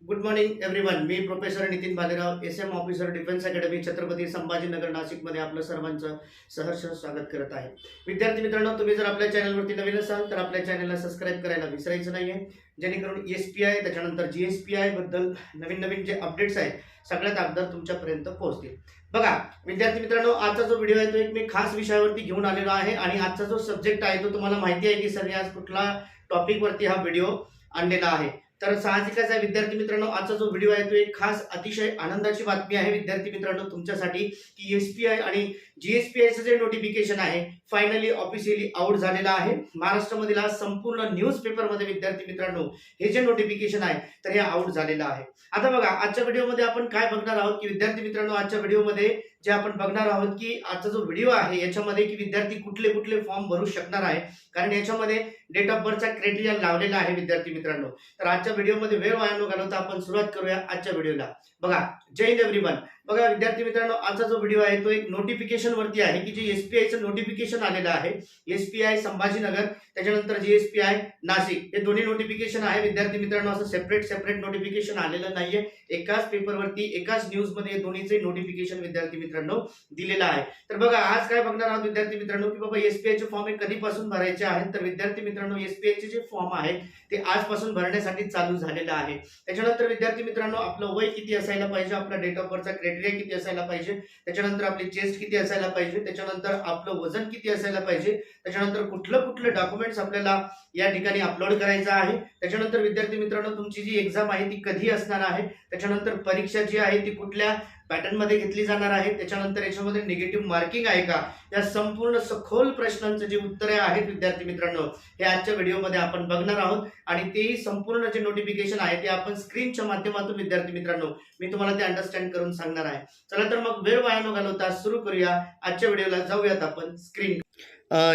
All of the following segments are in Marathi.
Good morning everyone. मी professor Nitin Bhalerao, S M officer, defence academy, Chhatrapati Sambhajinagar, नाशिकमध्ये आपलं सर्वांचं सहर्ष स्वागत करत आहे. विद्यार्थी मित्रांनो, तुम्ही जर आपल्या चॅनलवरती नवीन असाल तर आपल्या चॅनलला सबस्क्राईब करायला विसरायचं नाही आहे, जेणेकरून एस-पी-आय त्याच्यानंतर जी-एस-पी-आय बद्दल नवीन जे अपडेट्स आहेत सगळ्यात अगोदर तुमच्यापर्यंत पोहोचतील. बघा विद्यार्थी मित्रांनो, आजचा जो व्हिडिओ आहे तो एक मी खास विषयावरती घेऊन आलेलो आहे आणि आजचा जो सब्जेक्ट आहे तो तुम्हाला माहिती आहे की सर आज कुठला टॉपिकवरती हा व्हिडिओ आणलेला आहे. तर साहजिकच आहे विद्यार्थी मित्रांनो, आजचा जो व्हिडिओ आहे तो एक खास अतिशय आनंदाची बातमी आहे विद्यार्थी मित्रांनो तुमच्यासाठी की एस-पी-आय आणि जी-एस-पी-आयचं जे नोटिफिकेशन आहे फायनली ऑफिशियली आउट झालेलं आहे. महाराष्ट्रामधील संपूर्ण न्यूजपेपरमध्ये विद्यार्थी मित्रांनो हे जे नोटिफिकेशन आहे तर हे आउट झालेलं आहे. आता बघा आजच्या व्हिडिओमध्ये आपण काय बघणार आहोत की विद्यार्थी मित्रांनो, आजच्या व्हिडिओमध्ये जे आपण बघणार आहोत की आजचा जो व्हिडिओ आहे याच्यामध्ये की विद्यार्थी कुठले कुठले फॉर्म भरू शकणार आहे, कारण याच्यामध्ये डेट ऑफ बर्थचा क्रायटेरिया लावलेला आहे विद्यार्थी मित्रांनो. तर आजच्या व्हिडिओमध्ये वेळ वाया न घालवता आपण सुरुवात करूया आजच्या व्हिडिओला. बघा, जय हिंद एव्हरीवन. बघा विद्यार्थी मित्रांनो, आजचा जो व्हिडिओ आहे तो एक नोटिफिकेशन वरती आहे की जे एस-पी-आयचं नोटिफिकेशन आलेलं आहे. एस-पी-आय संभाजीनगर त्याच्यानंतर जी-एस-पी-आय नाशिक हे दोन्ही नोटिफिकेशन आहे विद्यार्थी मित्रांनो. असं सेपरेट नोटिफिकेशन आलेलं नाहीये. एकाच पेपरवरती एकाच न्यूजमध्ये दोन्हीचे नोटिफिकेशन विद्यार्थी मित्रांनो दिलेलं आहे. तर बघा आज काय बघणार आहोत विद्यार्थी मित्रांनो की बाबा एस-पी-आयचे फॉर्म हे कधीपासून भरायचे आहेत. तर विद्यार्थी मित्रांनो, एस-पी-आयचे जे फॉर्म आहेत ते आजपासून भरण्यासाठी चालू झालेलं आहे. त्याच्यानंतर विद्यार्थी मित्रांनो, आपलं वय किती असायला पाहिजे, आपला डेट ऑफ बर्थचा क्रायटेरिया किती असायला पाहिजे, त्याच्यानंतर आपली चेस्ट किती असायला पाहिजे, त्याच्यानंतर आपलं वजन किती असायला पाहिजे, त्याच्यानंतर कुठले डॉक्युमेंट्स आपल्याला या ठिकाणी अपलोड करायचं आहे, त्याच्यानंतर विद्यार्थी मित्रांनो तुमची जी एक्झाम आहे ती कधी असणार आहे, त्याच्यानंतर परीक्षा जी आहे ती कुठल्या पॅटर्न मध्ये घेतली जाणार आहे, त्याच्यानंतर याच्यामध्ये निगेटिव्ह मार्किंग आहे का, या संपूर्ण सखोल प्रश्नांचे जे उत्तरे आहेत विद्यार्थी मित्रांनो हे आजच्या व्हिडिओमध्ये आपण बघणार आहोत. आणि तेही संपूर्ण जे नोटिफिकेशन आहे ते आपण स्क्रीनच्या माध्यमातून विद्यार्थी मित्रांनो मी तुम्हाला ते अंडरस्टँड करून सांगणार आहे. चला तर मग वेळ वाया न घालवता सुरू करूया आजच्या व्हिडिओला. जाऊयात आपण स्क्रीन.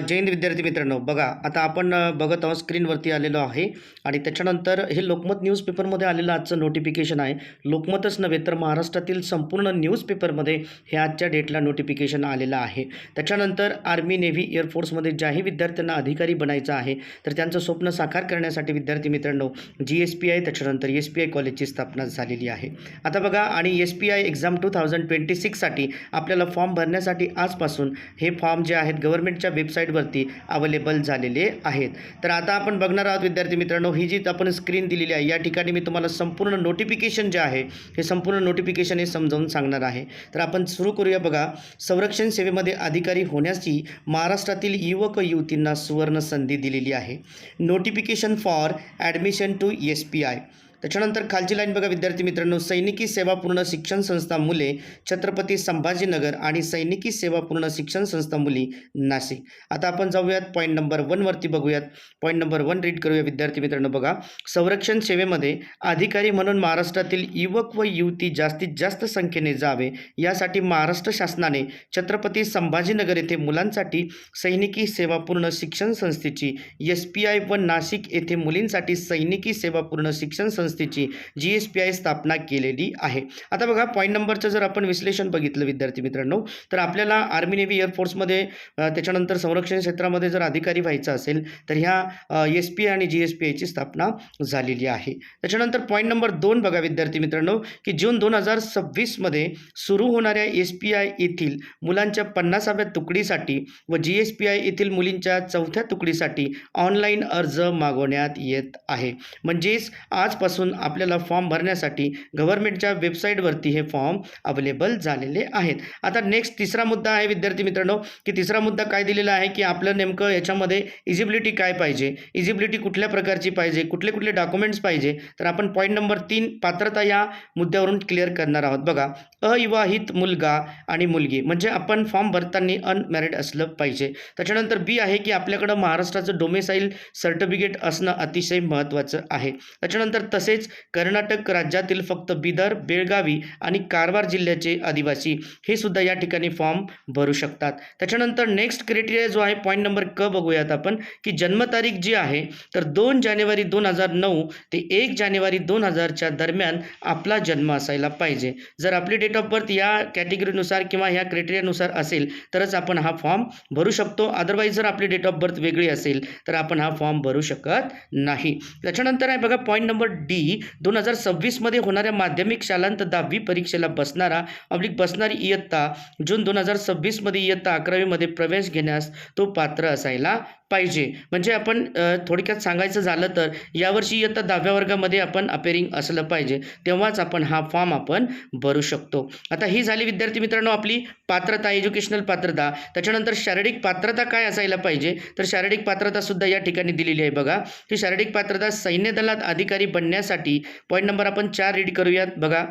जय हिंद विद्यार्थी मित्रांनो, बघा आता आपण बघत आहोत स्क्रीनवरती आलेलो आहे आणि त्याच्यानंतर हे लोकमत न्यूजपेपरमध्ये आलेलं आजचं नोटिफिकेशन आहे. लोकमतच नव्हे तर महाराष्ट्रातील संपूर्ण न्यूजपेपरमध्ये हे आजच्या डेटला नोटिफिकेशन आलेलं आहे. त्याच्यानंतर आर्मी, नेव्ही, एअरफोर्समध्ये ज्याही विद्यार्थ्यांना अधिकारी बनायचं आहे तर त्यांचं स्वप्न साकार करण्यासाठी विद्यार्थी मित्रांनो जी-एस-पी-आय त्याच्यानंतर एस-पी-आय कॉलेजची स्थापना झालेली आहे. आता बघा, आणि एस-पी-आय एक्झाम 2026साठी आपल्याला फॉर्म भरण्यासाठी आजपासून हे फॉर्म जे आहेत गव्हर्नमेंटच्या वेबसाईटवरती अवेलेबल झालेले आहेत. तर आता आपण बघणार आहोत विद्यार्थी मित्रांनो, ही जी आपण स्क्रीन दिलेली आहे या ठिकाणी मी तुम्हाला संपूर्ण नोटिफिकेशन जे आहे हे संपूर्ण नोटिफिकेशन हे समजावून सांगणार आहे. तर आपण सुरू करूया. बघा, संरक्षण सेवेमध्ये अधिकारी होण्याची महाराष्ट्रातील युवक व युवतींना सुवर्ण संधी दिलेली आहे. Notification for admission to SPI. त्याच्यानंतर खालची लाईन बघा विद्यार्थी मित्रांनो, सैनिकी सेवा पूर्ण शिक्षण संस्था मुले छत्रपती संभाजीनगर आणि सैनिकी सेवा पूर्ण शिक्षण संस्था मुली नाशिक. आता आपण जाऊयात पॉईंट नंबर 1 वरती बघूयात. पॉईंट नंबर 1 रीड करूया विद्यार्थी मित्रांनो. बघा, संरक्षण सेवेमध्ये अधिकारी म्हणून महाराष्ट्रातील युवक व युवती जास्तीत जास्त संख्येने जावे यासाठी महाराष्ट्र शासनाने छत्रपती संभाजीनगर येथे मुलांसाठी सैनिकी सेवा पूर्ण शिक्षण संस्थेची, एस-पी-आय व नाशिक येथे मुलींसाठी सैनिकी सेवा पूर्ण शिक्षण संस्थेची जी-एस-पी-आय स्थापना केलेली आहे. आता बघा, पॉईंट नंबरचं जर आपण विश्लेषण बघितलं विद्यार्थी मित्रांनो तर आपल्याला आर्मी, नेव्ही, एअरफोर्समध्ये त्याच्यानंतर संरक्षण क्षेत्रामध्ये जर अधिकारी व्हायचं असेल तर ह्या एस-पी-आय आणि जी-एस-पी-आयची स्थापना झालेली आहे. त्याच्यानंतर पॉईंट नंबर 2 बघा विद्यार्थी मित्रांनो की जून 2026मध्ये सुरू होणाऱ्या एस-पी-आय येथील मुलांच्या 50व्या तुकडीसाठी व जी-एस-पी-आय येथील मुलींच्या 4थ्या तुकडीसाठी ऑनलाईन अर्ज मागवण्यात येत आहे. म्हणजेच आजपासून आपल्याला फॉर्म भरण्यासाठी गव्हर्नमेंटच्या वेबसाईटवरती हे फॉर्म अवेलेबल झालेले आहेत. आता नेक्स्ट तिसरा मुद्दा आहे विद्यार्थी मित्रांनो की तिसरा मुद्दा काय दिलेला आहे की आपलं नेमकं याच्यामध्ये इजिबिलिटी काय पाहिजे, इजिबिलिटी कुठल्या प्रकारची पाहिजे, कुठले डॉक्युमेंट्स पाहिजे. तर आपण पॉईंट नंबर 3 पात्रता या मुद्द्यावरून क्लिअर करणार आहोत. बघा, अविवाहित मुलगा आणि मुलगी म्हणजे आपण फॉर्म भरताना अनमॅरिड असलं पाहिजे. त्याच्यानंतर बी आहे की आपल्याकडं महाराष्ट्राचं डोमेसाईल सर्टिफिकेट असणं अतिशय महत्त्वाचं आहे. त्याच्यानंतर तसेच कर्नाटक राज्यातील फक्त बिदर, बेळगावी आणि कारवार जिल्ह्याचे आदिवासी हे सुद्धा या ठिकाणी फॉर्म भरू शकतात. त्याच्यानंतर नेक्स्ट क्रायटेरिया जो आहे पॉईंट नंबर क बघूयात आपण की जन्मतारीख जी आहे तर 2 जानेवारी 2009 ते 1 जानेवारी 2000च्या दरम्यान आपला जन्म असायला पाहिजे. जर आपली डेट ऑफ बर्थ या कॅटेगरीनुसार किंवा ह्या क्रायटेरियानुसार असेल तरच आपण हा फॉर्म भरू शकतो. अदरवाईज जर आपली डेट ऑफ बर्थ वेगळी असेल तर आपण हा फॉर्म भरू शकत नाही. त्याच्यानंतर आहे बघा पॉईंट नंबर डी डी 2026मध्ये होणाऱ्या माध्यमिक शालांत 10वी परीक्षेला बसणारी इयत्ता जून 2026मध्ये इयत्ता 11वीमध्ये प्रवेश घेण्यास तो पात्र असायला पाहिजे. म्हणजे आपण थोडक्यात सांगायचं झालं तर यावर्षी इयत्ता 10व्या वर्गामध्ये आपण अपेरिंग असलं पाहिजे, तेव्हाच आपण हा फॉर्म आपण भरू शकतो. आता ही झाली विद्यार्थी मित्रांनो आपली पात्रता, एज्युकेशनल पात्रता. त्याच्यानंतर शारीरिक पात्रता काय असायला पाहिजे, तर शारीरिक पात्रता सुद्धा या ठिकाणी दिलेली आहे बघा. ही शारीरिक पात्रता सैन्य दलात अधिकारी बनण्यासाठी पॉईंट नंबर आपण 4 रीड करूयात बघा.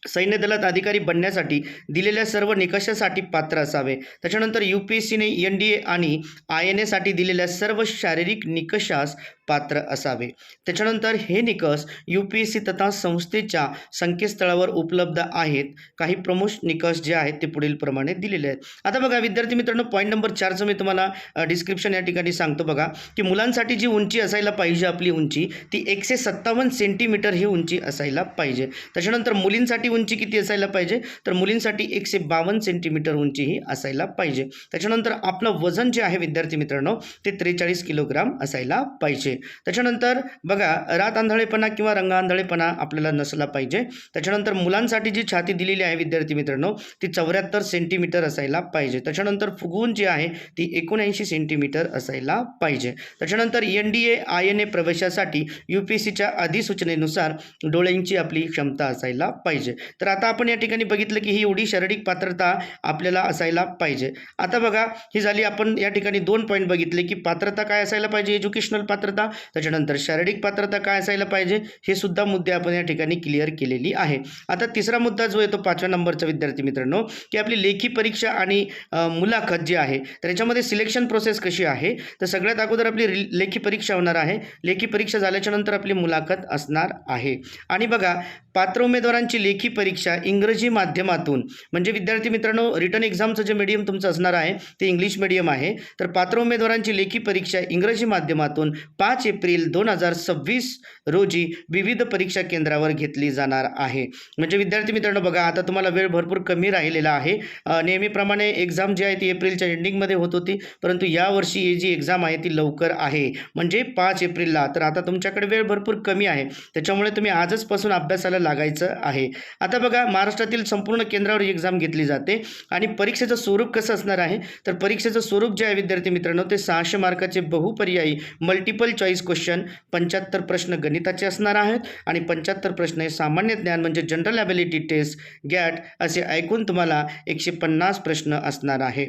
सैन्य दलात अधिकारी बनण्यासाठी दिलेल्या सर्व निकषासाठी पात्र असावे. त्याच्यानंतर UPSCने NDA आणि INA साठी दिलेल्या सर्व शारीरिक निकषास पात्र असावे. त्याच्यानंतर हे निकष UPSC तथा संस्थेच्या संकेतस्थळावर उपलब्ध आहेत. काही प्रमुख निकष जे आहेत ते पुढील प्रमाणे दिलेले आहेत. आता बघा विद्यार्थी मित्रांनो पॉईंट नंबर 4चं मी तुम्हाला डिस्क्रिप्शन या ठिकाणी सांगतो बघा, की मुलांसाठी जी उंची असायला पाहिजे आपली उंची ती 157 सेंटीमीटर ही उंची असायला पाहिजे. त्याच्यानंतर मुलींसाठी उंची किती असायला पाहिजे, तर मुलींसाठी 152 सेंटीमीटर उंची ही असायला पाहिजे. त्याच्यानंतर आपलं वजन जे आहे विद्यार्थी मित्रांनो ते 43 किलोग्राम असायला पाहिजे. त्याच्यानंतर बघा रात आंधळेपणा किंवा रंगांधळेपणा आपल्याला नसला पाहिजे. त्याच्यानंतर मुलांसाठी जी छाती दिलेली आहे विद्यार्थी मित्रांनो ती 74 सेंटीमीटर असायला पाहिजे. त्याच्यानंतर फुगवून जी आहे ती 79 सेंटीमीटर असायला पाहिजे. त्याच्यानंतर NDA INA प्रवेशासाठी UPSCच्या अधिसूचनेनुसार डोळ्यांची आपली क्षमता असायला पाहिजे. तर आता आपण या ठिकाणी बघितलं की ही एवढी शारीरिक पात्रता आपल्याला असायला पाहिजे. आता बघा ही झाली आपण या ठिकाणी 2 पॉईंट बघितले की पात्रता काय असायला पाहिजे, एज्युकेशनल पात्रता. त्याच्यानंतर शारीरिक पात्रता काय असायला पाहिजे हे सुद्धा मुद्दे आपण या ठिकाणी क्लिअर केलेली आहे. आता तिसरा मुद्दा जो आहे तो 5व्या नंबरचा विद्यार्थी मित्रांनो की आपली लेखी परीक्षा आणि मुलाखत जी आहे तर याच्यामध्ये सिलेक्शन प्रोसेस कशी आहे, तर सगळ्यात अगोदर आपली लेखी परीक्षा होणार आहे. लेखी परीक्षा झाल्याच्या नंतर आपली मुलाखत असणार आहे. आणि बघा पात्र उमेदवारांची लेखी परीक्षा इंग्रजी माध्यमातून, म्हणजे विद्यार्थी मित्रांनो रिटन एक्झामचं जे मीडियम तुमचं असणार आहे ते इंग्लिश मीडियम आहे. तर पात्र उमेदवारांची लेखी परीक्षा इंग्रजी माध्यमातून 5 एप्रिल 2026 रोजी विविध परीक्षा केंद्रावर घेतली जाणार आहे. म्हणजे विद्यार्थी मित्रांनो बघा आता तुम्हाला वेळ भरपूर कमी राहिलेला आहे. नेहमीप्रमाणे एक्झाम जी आहे ती एप्रिलच्या एंडिंगमध्ये होत होती, परंतु यावर्षी ही जी एक्झाम आहे ती लवकर आहे म्हणजे 5 एप्रिलला. तर आता तुमच्याकडे वेळ भरपूर कमी आहे, त्याच्यामुळे तुम्ही आजचपासून अभ्यासाला लागायचं आहे. आता बघा महाराष्ट्रातील संपूर्ण केंद्रावर ही एक्झाम घेतली जाते. आणि परीक्षेचं स्वरूप कसं असणार आहे, तर परीक्षेचं स्वरूप जे आहे विद्यार्थी मित्रांनो ते 600 मार्काचे बहुपर्यायी मल्टिपल चॉईस क्वेश्चन, 75 प्रश्न गणिताचे असणार आहेत आणि 75 प्रश्न हे सामान्य ज्ञान म्हणजे जनरल ॲबिलिटी टेस्ट गॅट असे ऐकून तुम्हाला 150 प्रश्न असणार आहे.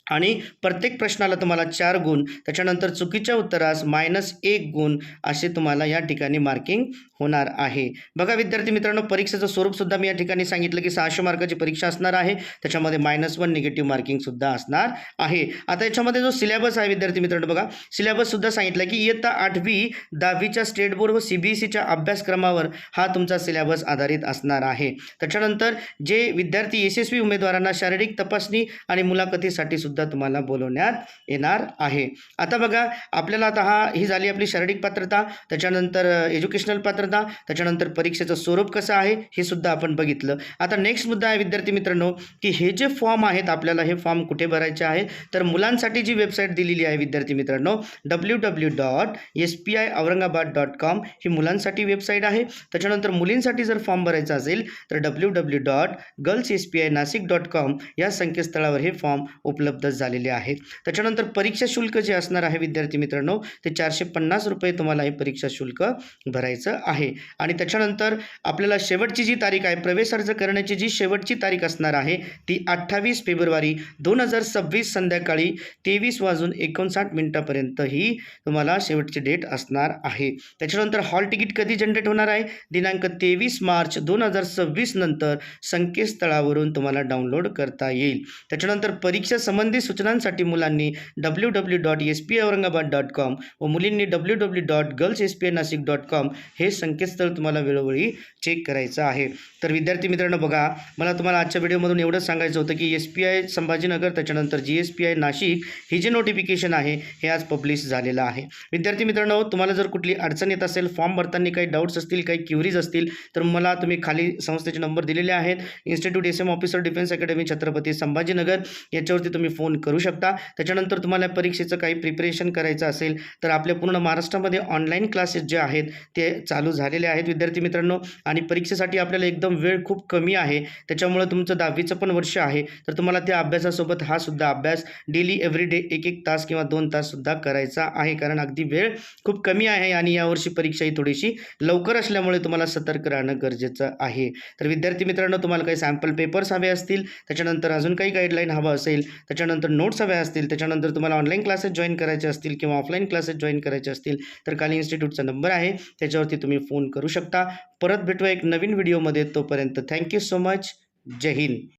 आणि प्रत्येक प्रश्नाला तुम्हाला 4 गुण, त्याच्यानंतर चुकीच्या उत्तरास -1 गुण असे तुम्हाला या ठिकाणी मार्किंग होणार आहे. बघा विद्यार्थी मित्रांनो परीक्षेचं स्वरूपसुद्धा मी या ठिकाणी सांगितलं की 600 मार्काची परीक्षा असणार आहे, त्याच्यामध्ये -1 निगेटिव्ह मार्किंगसुद्धा असणार आहे. आता याच्यामध्ये जो सिलेबस आहे विद्यार्थी मित्रांनो बघा सिलेबससुद्धा सांगितलं की इयत्ता 8वी 10वीच्या स्टेट बोर्ड व CBSEच्या अभ्यासक्रमावर हा तुमचा सिलेबस आधारित असणार आहे. त्याच्यानंतर जे विद्यार्थी यशस्वी उमेदवारांना शारीरिक तपासणी आणि मुलाखतीसाठी सुद्धा तुम्हाला बोलवण्यात येणार आहे. आता बघा आपल्याला आता ही झाली आपली शारीरिक पात्रता, त्याच्यानंतर एज्युकेशनल पात्रता, त्याच्यानंतर परीक्षेचं स्वरूप कसं आहे हे सुद्धा आपण बघितलं. आता नेक्स्ट मुद्दा आहे विद्यार्थी मित्रांनो की हे जे फॉर्म आहेत आपल्याला हे फॉर्म कुठे भरायचे आहे, तर मुलांसाठी जी वेबसाईट दिलेली आहे विद्यार्थी मित्रांनो www.spiaurangabad.com ही मुलांसाठी वेबसाईट आहे. त्याच्यानंतर मुलींसाठी जर फॉर्म भरायचा असेल तर www.girlsspinasik.com या संकेतस्थळावर हे फॉर्म उपलब्ध झालेले आहेत. त्याच्यानंतर परीक्षा शुल्क जे असणार आहे विद्यार्थी मित्रांनो ते 450 रुपये तुम्हाला हे परीक्षा शुल्क भरायचं आहे. आणि त्याच्यानंतर आपल्याला शेवटची जी तारीख आहे प्रवेश अर्ज करण्याची जी शेवटची तारीख असणार आहे ती 28 फेब्रुवारी 2026 संध्याकाळी 23:59 ही तुम्हाला शेवटची डेट असणार आहे. त्याच्यानंतर हॉल तिकीट कधी जनरेट होणार आहे, दिनांक 23 मार्च 2026 नंतर संकेतस्थळावरून तुम्हाला डाउनलोड करता येईल. त्याच्यानंतर परीक्षा संबंधी सूचनांसाठी मुलांनी www.spiaurangabad.com व मुलींनी www.girlsspinasik.com हे संकेतस्थळ तुम्हाला वेळोवेळी चेक करायचं आहे. तर विद्यार्थी मित्रांनो बघा मला तुम्हाला आजच्या व्हिडिओमधून एवढं सांगायचं होतं की SPI संभाजीनगर त्याच्यानंतर GSPI नाशिक ही जे नोटिफिकेशन आहे हे आज पब्लिश झालेलं आहे. विद्यार्थी मित्रांनो तुम्हाला जर कुठली अडचण येत असेल, फॉर्म भरताना काही डाऊट्स असतील, काही क्युरीज असतील तर मला तुम्ही खाली संस्थेचे नंबर दिलेले आहेत. Institute SM officer defence academy Chhatrapati Sambhajinagar याच्यावरती तुम्ही फोन करू शकता. त्याच्यानंतर तुम्हाला परीक्षेचं काही प्रिपरेशन करायचं असेल तर आपल्या पूर्ण महाराष्ट्रामध्ये ऑनलाईन क्लासेस जे आहेत ते चालू चालू झालेले आहेत विद्यार्थी मित्रांनो. आणि परीक्षेसाठी आपल्याला एकदम वेळ खूप कमी आहे, त्याच्यामुळे तुमचं 10वीचं पण वर्ष आहे, तर तुम्हाला त्या अभ्यासासोबत हा सुद्धा अभ्यास डेली एव्हरीडे 1-1 तास किंवा 2 तास सुद्धा करायचा आहे, कारण अगदी वेळ खूप कमी आहे आणि यावर्षी परीक्षा ही थोडीशी लवकर असल्यामुळे तुम्हाला सतर्क राहणं गरजेचं आहे. तर विद्यार्थी मित्रांनो, तुम्हाला काही सॅम्पल पेपर्स हवे असतील, त्याच्यानंतर अजून काही गाईडलाईन हवं असेल, त्याच्यानंतर नोट्स हव्या असतील, त्याच्यानंतर तुम्हाला ऑनलाईन क्लासेस जॉईन करायचे असतील किंवा ऑफलाईन क्लासेस जॉईन करायचे असतील, तर काली इन्स्टिट्यूटचा नंबर आहे, त्याच्यावरती तुम्ही फोन करू शकता. परत भेटूया एक नवीन व्हिडिओमध्ये. तोपर्यंत थँक्यू सो मच. जय हिंद.